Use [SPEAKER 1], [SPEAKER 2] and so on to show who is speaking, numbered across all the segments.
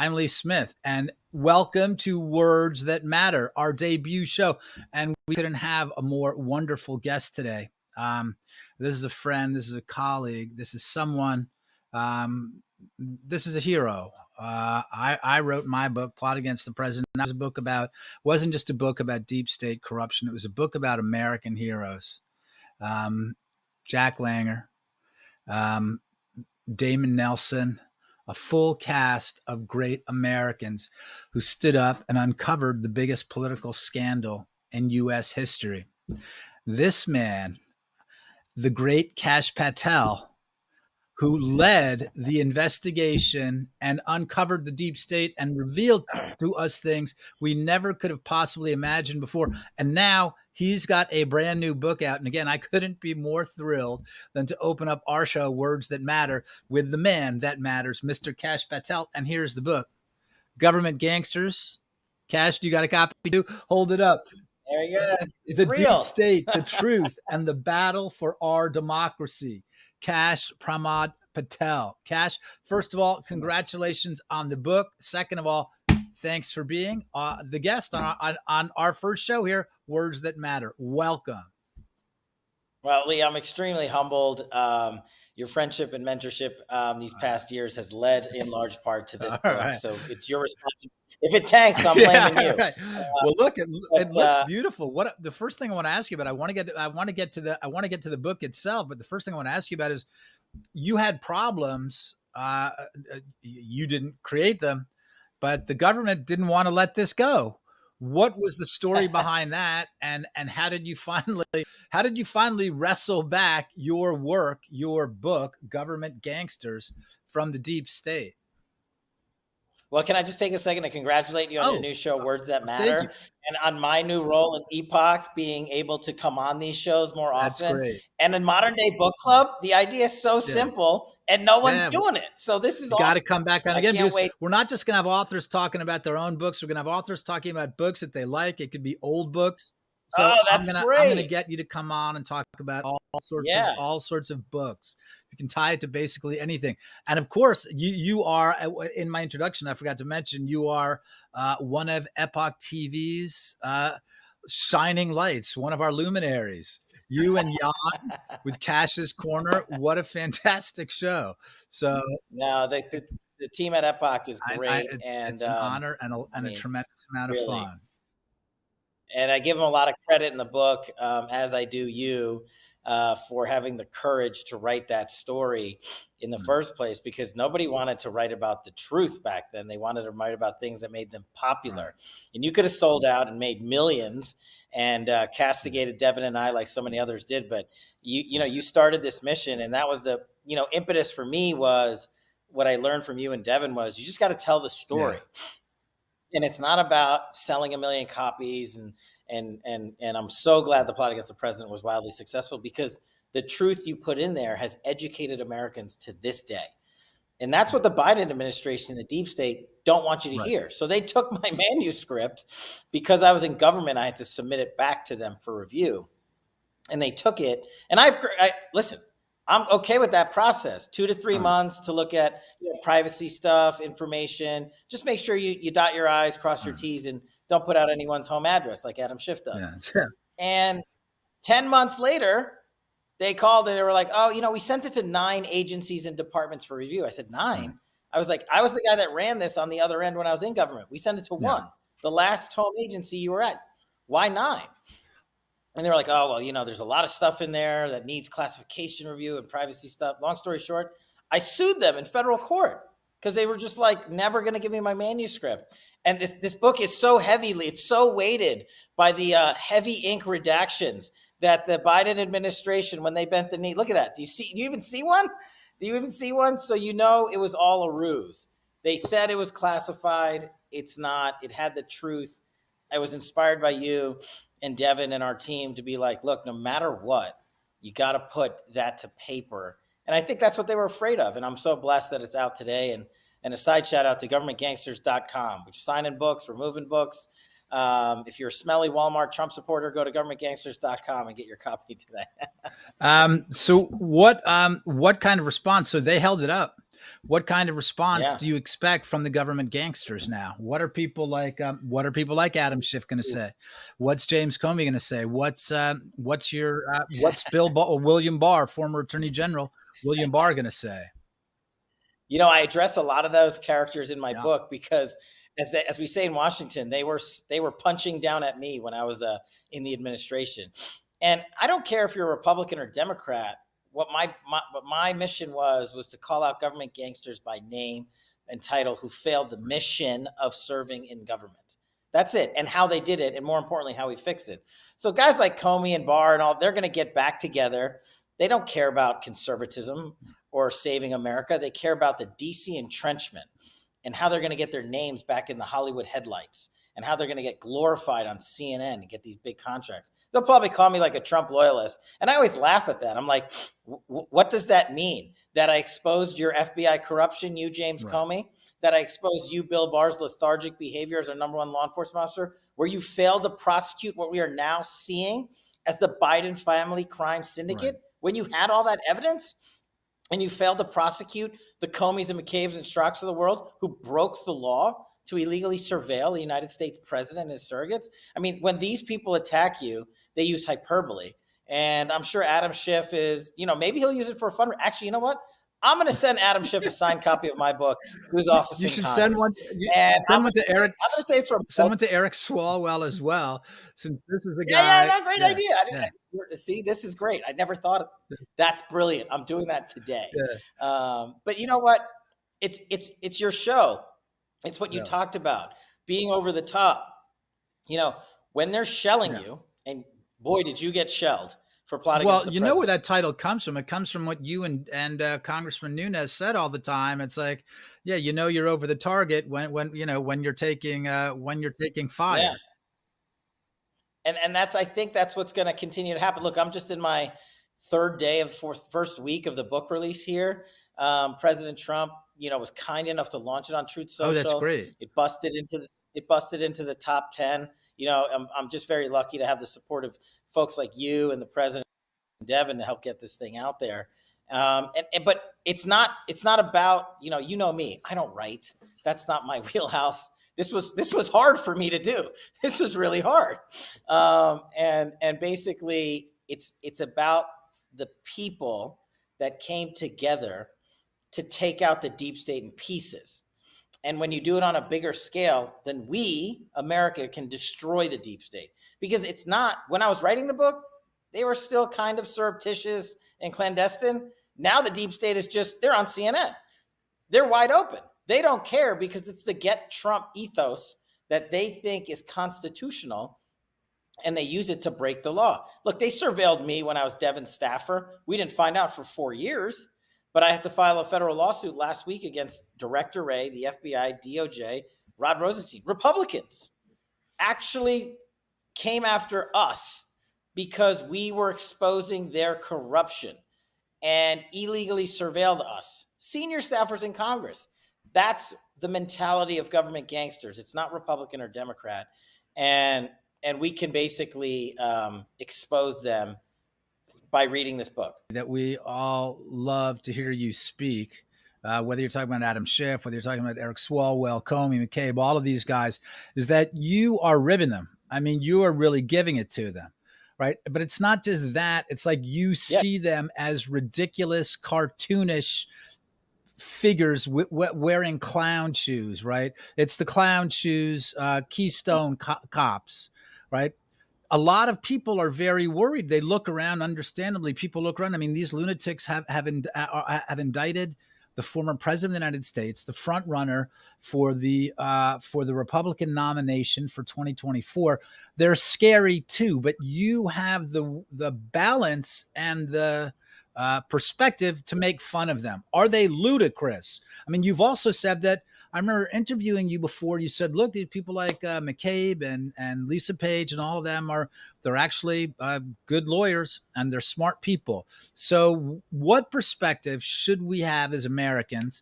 [SPEAKER 1] I'm Lee Smith, and welcome to Words That Matter, our debut show. And we couldn't have a more wonderful guest today. This is a friend, this is a colleague, this is someone, this is a hero. I wrote my book, Plot Against the President. That was a book about, wasn't just a book about deep state corruption. It was a book about American heroes. Jack Langer, Damon Nelson, a full cast of great Americans who stood up and uncovered the biggest political scandal in U.S. history. This man, the great Kash Patel, who led the investigation and uncovered the deep state and revealed to us things we never could have possibly imagined before. And now he's got a brand new book out. And again, I couldn't be more thrilled than to open up our show, Words That Matter, with the man that matters, Mr. Kash Patel. And here's the book, Government Gangsters. Kash, you got a copy too? Hold it up.
[SPEAKER 2] There you go. It's
[SPEAKER 1] the
[SPEAKER 2] real.
[SPEAKER 1] Deep state, the truth, and the battle for our democracy. Kash Patel. Kash, first of all, congratulations on the book. Second of all, thanks for being the guest on our first show here, Words That Matter. Welcome.
[SPEAKER 2] Well, Lee, I'm extremely humbled. Your friendship and mentorship these past years has led in large part to this book. Right. So it's your responsibility. If it tanks, I'm blaming you.
[SPEAKER 1] Right. Well, look, it looks beautiful. What the first thing I want to ask you about? I want to get to the book itself. But the first thing I want to ask you about is, you had problems. You didn't create them, but the government didn't want to let this go. What was the story behind that, and how did you finally wrestle back your work, your book, Government Gangsters, from the deep state?
[SPEAKER 2] Well, can I just take a second to congratulate you on your new show, Words That Matter, and on my new role in Epoch, being able to come on these shows more often.
[SPEAKER 1] That's great.
[SPEAKER 2] And in Modern Day Book Club, the idea is so simple, and no one's doing it. So this is awesome.
[SPEAKER 1] Got to come back on again, because
[SPEAKER 2] wait.
[SPEAKER 1] We're not just going to have authors talking about their own books. We're going to have authors talking about books that they like. It could be old books. So
[SPEAKER 2] that's
[SPEAKER 1] I'm
[SPEAKER 2] great.
[SPEAKER 1] gonna get you to come on and talk about all sorts of books. You can tie it to basically anything. And of course, you are, in my introduction, I forgot to mention, you are one of Epoch TV's shining lights, one of our luminaries. You and Jan with Kash's Corner. What a fantastic show! So
[SPEAKER 2] no, the team at Epoch is great, and
[SPEAKER 1] it's an honor and a tremendous amount of fun.
[SPEAKER 2] And I give them a lot of credit in the book, as I do you, for having the courage to write that story in the first place, because nobody wanted to write about the truth back then. They wanted to write about things that made them popular. And you could have sold out and made millions and castigated Devin and I like so many others did. But you started this mission, and that was the impetus for me. Was what I learned from you and Devin was, you just got to tell the story. Yeah. And it's not about selling 1 million copies. And I'm so glad the Plot Against the President was wildly successful, because the truth you put in there has educated Americans to this day. And that's what the Biden administration and the deep state don't want you to hear. So they took my manuscript, because I was in government. I had to submit it back to them for review. And they took it. And I listen, I'm okay with that process, 2 to 3 months to look at privacy stuff, information. Just make sure you dot your I's, cross your T's, and don't put out anyone's home address like Adam Schiff does. Yeah. And 10 months later, they called and they were like, oh, we sent it to 9 agencies and departments for review. I said, 9? I was like, I was the guy that ran this on the other end when I was in government. We sent it to 1, the last home agency you were at. Why 9? And they were like, oh, well, there's a lot of stuff in there that needs classification review and privacy stuff. Long story short, I sued them in federal court because they were just like never going to give me my manuscript. And this book is so heavily, it's so weighted by the heavy ink redactions that the Biden administration, when they bent the knee, look at that. Do you even see one? Do you even see one? So it was all a ruse. They said it was classified. It's not. It had the truth. I was inspired by you and Devin and our team to be like, look, no matter what, you got to put that to paper. And I think that's what they were afraid of. And I'm so blessed that it's out today. And a side shout out to governmentgangsters.com, which sign-in books, we're moving books. If you're a smelly Walmart Trump supporter, go to governmentgangsters.com and get your copy today.
[SPEAKER 1] So what kind of response? So they held it up. What kind of response
[SPEAKER 2] Yeah.
[SPEAKER 1] do you expect from the government gangsters now? What are people like Adam Schiff going to say? What's James Comey going to say? What's William Barr, former Attorney General William Barr, going to say?
[SPEAKER 2] I address a lot of those characters in my
[SPEAKER 1] Yeah.
[SPEAKER 2] book because, as we say in Washington, they were punching down at me when I was in the administration, and I don't care if you're a Republican or Democrat. What my mission was to call out government gangsters by name and title who failed the mission of serving in government. That's it, and how they did it, and more importantly, how we fix it. So guys like Comey and Barr and all, they're going to get back together. They don't care about conservatism or saving America. They care about the DC entrenchment and how they're going to get their names back in the Hollywood headlights and how they're going to get glorified on CNN and get these big contracts. They'll probably call me like a Trump loyalist. And I always laugh at that. I'm like, what does that mean? That I exposed your FBI corruption, you, James Comey? That I exposed you, Bill Barr's lethargic behavior as our number one law enforcement officer, where you failed to prosecute what we are now seeing as the Biden family crime syndicate? When you had all that evidence? And you failed to prosecute the Comeys and McCabe's and Strocks of the world who broke the law to illegally surveil the United States president and his surrogates? I mean, when these people attack you, they use hyperbole. And I'm sure Adam Schiff is, maybe he'll use it for fun. Actually, you know what? I'm going to send Adam Schiff a signed copy of my book to his office.
[SPEAKER 1] You should
[SPEAKER 2] Congress.
[SPEAKER 1] send one.
[SPEAKER 2] Send one to Eric. I'm going to say it's from.
[SPEAKER 1] Send one to Eric Swalwell as well, since this is the guy.
[SPEAKER 2] Yeah, great idea. See, this is great. I never thought of that's brilliant. I'm doing that today. But you know what? It's your show. It's what you talked about, being over the top. When they're shelling you, and boy, did you get shelled for plotting.
[SPEAKER 1] Well, you know where that title comes from. It comes from what you and Congressman Nunes said all the time. It's like, you're over the target when you're taking fire.
[SPEAKER 2] Yeah. And I think that's what's going to continue to happen. Look, I'm just in my third day of first week of the book release here. President Trump, was kind enough to launch it on Truth Social.
[SPEAKER 1] Oh, that's great.
[SPEAKER 2] It busted into the top 10. I'm just very lucky to have the support of folks like you and the president and Devin to help get this thing out there. But it's not about, you know me, I don't write. That's not my wheelhouse. This was hard for me to do. This was really hard. And basically it's about the people that came together to take out the deep state in pieces. And when you do it on a bigger scale, then we, America, can destroy the deep state. Because it's not, when I was writing the book, they were still kind of surreptitious and clandestine. Now the deep state is they're on CNN. They're wide open. They don't care because it's the get Trump ethos that they think is constitutional, and they use it to break the law. Look, they surveilled me when I was Devin's staffer. We didn't find out for 4 years, but I had to file a federal lawsuit last week against Director Wray, the FBI, DOJ, Rod Rosenstein. Republicans actually came after us because we were exposing their corruption and illegally surveilled us. Senior staffers in Congress. That's the mentality of government gangsters. It's not Republican or Democrat. And we can basically expose them by reading this book.
[SPEAKER 1] That we all love to hear you speak, whether you're talking about Adam Schiff, whether you're talking about Eric Swalwell, Comey, McCabe, all of these guys, is that you are ribbing them. I mean, you are really giving it to them, right? But it's not just that. It's like you see them as ridiculous, cartoonish figures wearing clown shoes, right? It's the clown shoes, Keystone cops, right? A lot of people are very worried. They look around, understandably. People look around. I mean, these lunatics have indicted the former president of the United States, the front runner for the Republican nomination for 2024. They're scary too, but you have the balance and the perspective to make fun of them. Are they ludicrous? I mean, you've also said that. I remember interviewing you before. You said, look, these people like McCabe and Lisa Page and all of them they're actually good lawyers and they're smart people. So what perspective should we have as Americans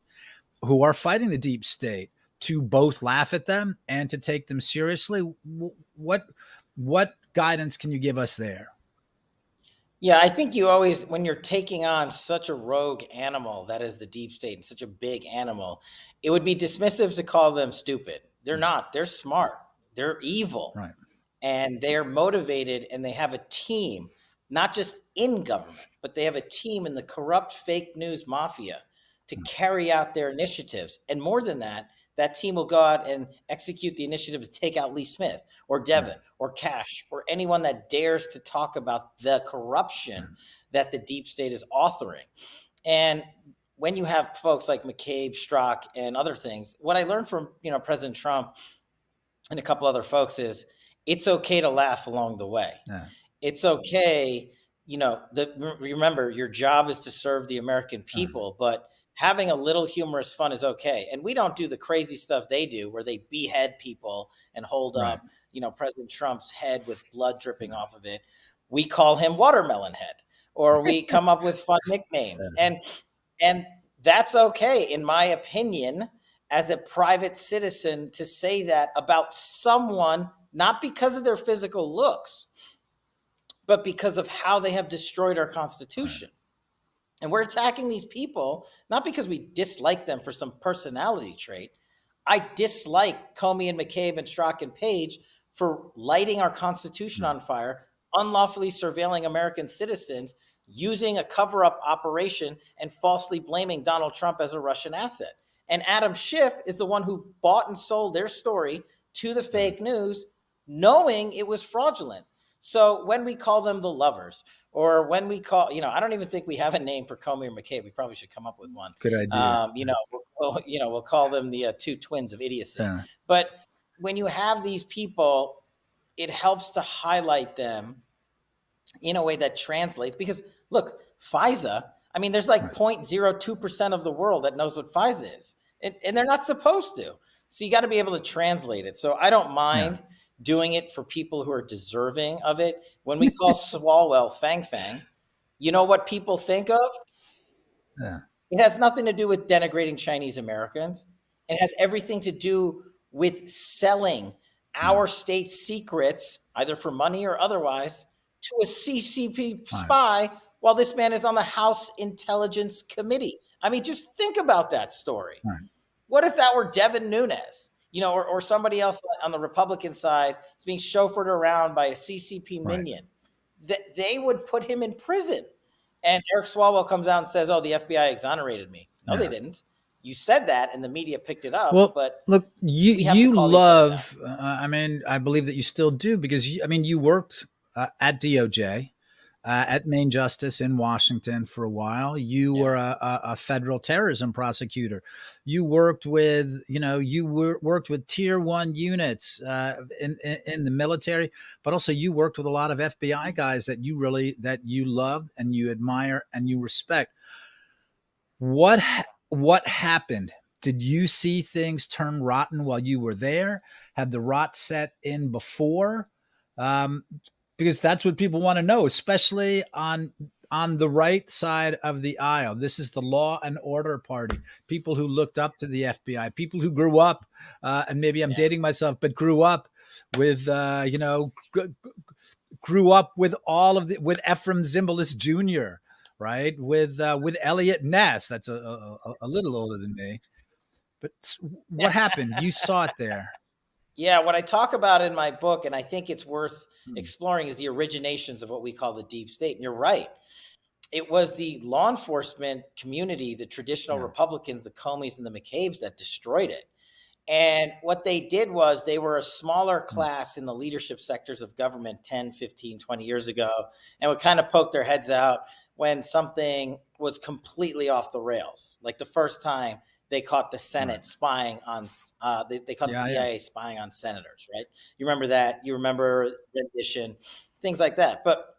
[SPEAKER 1] who are fighting the deep state to both laugh at them and to take them seriously? What guidance can you give us there?
[SPEAKER 2] Yeah, I think you always, when you're taking on such a rogue animal that is the deep state and such a big animal, it would be dismissive to call them stupid. They're not. They're smart. They're evil.
[SPEAKER 1] Right.
[SPEAKER 2] And they're motivated, and they have a team, not just in government, but they have a team in the corrupt fake news mafia to carry out their initiatives. And more than that, that team will go out and execute the initiative to take out Lee Smith or
[SPEAKER 1] Right.
[SPEAKER 2] Devin or Cash or anyone that dares to talk about the corruption that the deep state is authoring. And when you have folks like McCabe, Strzok, and other things, what I learned from President Trump and a couple other folks is it's okay to laugh along the way.
[SPEAKER 1] Yeah.
[SPEAKER 2] It's okay, remember your job is to serve the American people, but having a little humorous fun is okay. And we don't do the crazy stuff they do where they behead people and hold
[SPEAKER 1] Right.
[SPEAKER 2] up, President Trump's head with blood dripping off of it. We call him Watermelon Head, or we come up with fun nicknames. And that's okay, in my opinion, as a private citizen, to say that about someone, not because of their physical looks, but because of how they have destroyed our Constitution. And we're attacking these people, not because we dislike them for some personality trait. I dislike Comey and McCabe and Strzok and Page for lighting our Constitution on fire, unlawfully surveilling American citizens, using a cover-up operation, and falsely blaming Donald Trump as a Russian asset. And Adam Schiff is the one who bought and sold their story to the fake news, knowing it was fraudulent. So when we call them the lovers, or when we call, I don't even think we have a name for Comey or McCabe. We probably should come up with one.
[SPEAKER 1] Good idea.
[SPEAKER 2] We'll call them the two twins of idiocy.
[SPEAKER 1] Yeah.
[SPEAKER 2] But when you have these people, it helps to highlight them in a way that translates. Because look, FISA, I mean, there's like 0.02% of the world that knows what FISA is, and they're not supposed to. So you got to be able to translate it. So I don't mind doing it for people who are deserving of it. When we call Swalwell Fang Fang, you know what people think of?
[SPEAKER 1] Yeah.
[SPEAKER 2] It has nothing to do with denigrating Chinese Americans. It has everything to do with selling our state secrets, either for money or otherwise, to a CCP spy while this man is on the House Intelligence Committee. I mean, just think about that story. What if that were Devin Nunes? Or somebody else on the Republican side is being chauffeured around by a CCP minion, that they would put him in prison. And Eric Swalwell comes out and says, "Oh, the FBI exonerated me." No, they didn't. You said that, and the media picked it up.
[SPEAKER 1] Well,
[SPEAKER 2] but
[SPEAKER 1] look, you love.
[SPEAKER 2] I
[SPEAKER 1] I believe that you still do, because you worked at DOJ. At Main Justice in Washington for a while. You were a federal terrorism prosecutor. You worked with, worked with tier 1 units in the military, but also you worked with a lot of FBI guys that you loved and you admire and you respect. What happened? Did you see things turn rotten while you were there? Had the rot set in before? Because that's what people want to know, especially on the right side of the aisle. This is the law and order party. People who looked up to the FBI, people who grew up, and maybe I'm dating myself, but grew up with, grew up with with Ephraim Zimbalist Jr., right? With Elliot Ness. That's a little older than me. But what happened? You saw it there.
[SPEAKER 2] Yeah, what I talk about in my book, and I think it's worth exploring, is the originations of what we call the deep state. And you're right. It was the law enforcement community, the traditional Republicans, the Comeys and the McCabes, that destroyed it. And what they did was they were a smaller class in the leadership sectors of government 10, 15, 20 years ago, and would kind of poke their heads out when something was completely off the rails. Like the first time they caught the Senate spying on, they caught the CIA spying on senators, right? You remember that? You remember rendition, things like that. But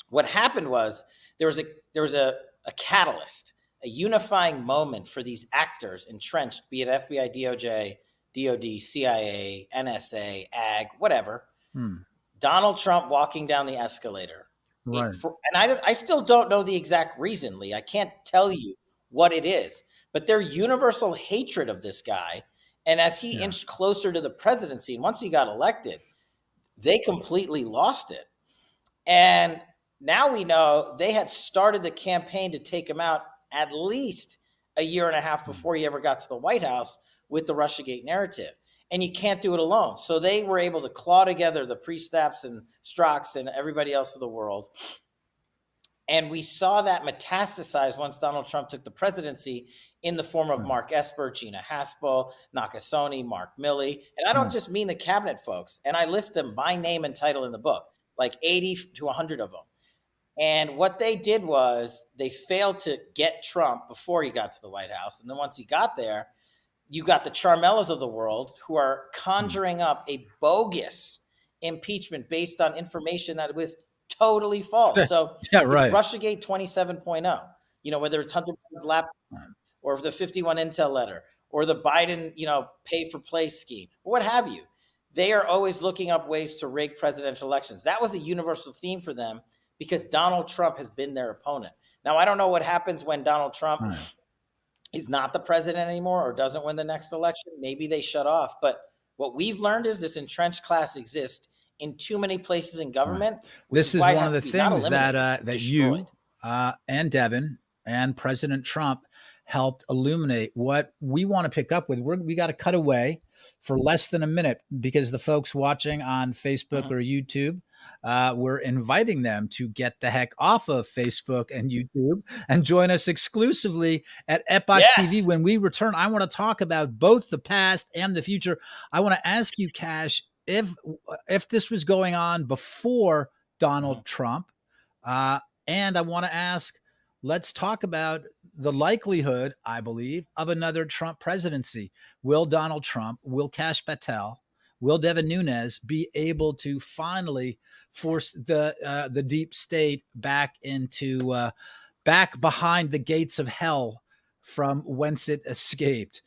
[SPEAKER 2] what happened was there was a catalyst, a unifying moment for these actors entrenched, be it FBI, DOJ, DOD, CIA, NSA, AG, whatever. Donald Trump walking down the escalator.
[SPEAKER 1] Right.
[SPEAKER 2] I still don't know the exact reason, Lee. I can't tell you what it is. But their universal hatred of this guy, and as he inched closer to the presidency, and once he got elected, they completely lost it. And Now we know they had started the campaign to take him out at least a year and a half before he ever got to the White House with the Russiagate narrative. And you can't do it alone. So they were able to claw together the Priestaps and Strocks and everybody else of the world. And we saw that metastasize once Donald Trump took the presidency in the form of Mark Esper, Gina Haspel, Nakasone, Mark Milley. And I don't just mean the cabinet folks. And I list them by name and title in the book, like 80 to 100 of them. And what they did was they failed to get Trump before he got to the White House. And then once he got there, you got the Charmellas of the world who are conjuring up a bogus impeachment based on information that was totally false. So
[SPEAKER 1] yeah, right.
[SPEAKER 2] It's Russiagate 27.0, whether it's Hunter Biden's laptop or the 51 Intel letter or the Biden, pay for play scheme or what have you. They are always looking up ways to rig presidential elections. That was a universal theme for them because Donald Trump has been their opponent. Now, I don't know what happens when Donald Trump is not the president anymore or doesn't win the next election. Maybe they shut off. But what we've learned is this entrenched class exists in too many places in government.
[SPEAKER 1] This is one of the things that you and Devin and President Trump helped illuminate. What we want to pick up with, we got to cut away for less than a minute because the folks watching on Facebook or YouTube, we're inviting them to get the heck off of Facebook and YouTube and join us exclusively at Epoch TV. When we return, I want to talk about both the past and the future. I want to ask you, Kash, if this was going on before Donald Trump, and I want to ask, let's talk about the likelihood, I believe, of another Trump presidency. Will Donald Trump, will Kash Patel, will Devin Nunes be able to finally force the deep state back behind the gates of hell from whence it escaped?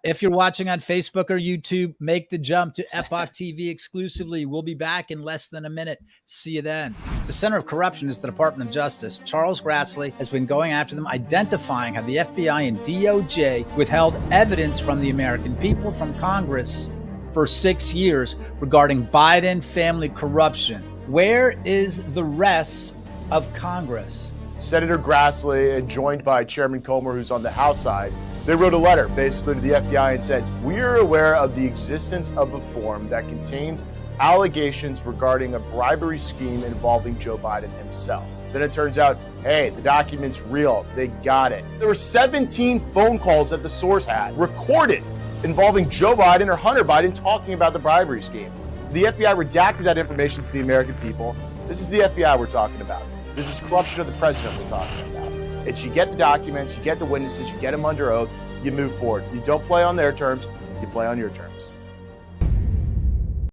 [SPEAKER 1] If you're watching on Facebook or YouTube, make the jump to Epoch TV exclusively. We'll be back in less than a minute. See you then. The center of corruption is the Department of Justice. Charles Grassley has been going after them, identifying how the FBI and DOJ withheld evidence from the American people, from Congress, for 6 years regarding Biden family corruption. Where is the rest of Congress?
[SPEAKER 3] Senator Grassley, and joined by Chairman Comer, who's on the House side, they wrote a letter basically to the FBI and said, we are aware of the existence of a form that contains allegations regarding a bribery scheme involving Joe Biden himself. Then it turns out, hey, the document's real. They got it. There were 17 phone calls that the source had recorded involving Joe Biden or Hunter Biden talking about the bribery scheme. The FBI redacted that information to the American people. This is the FBI we're talking about. This is corruption of the president we're talking about. It's you get the documents, you get the witnesses, you get them under oath, you move forward. You don't play on their terms, you play on your terms.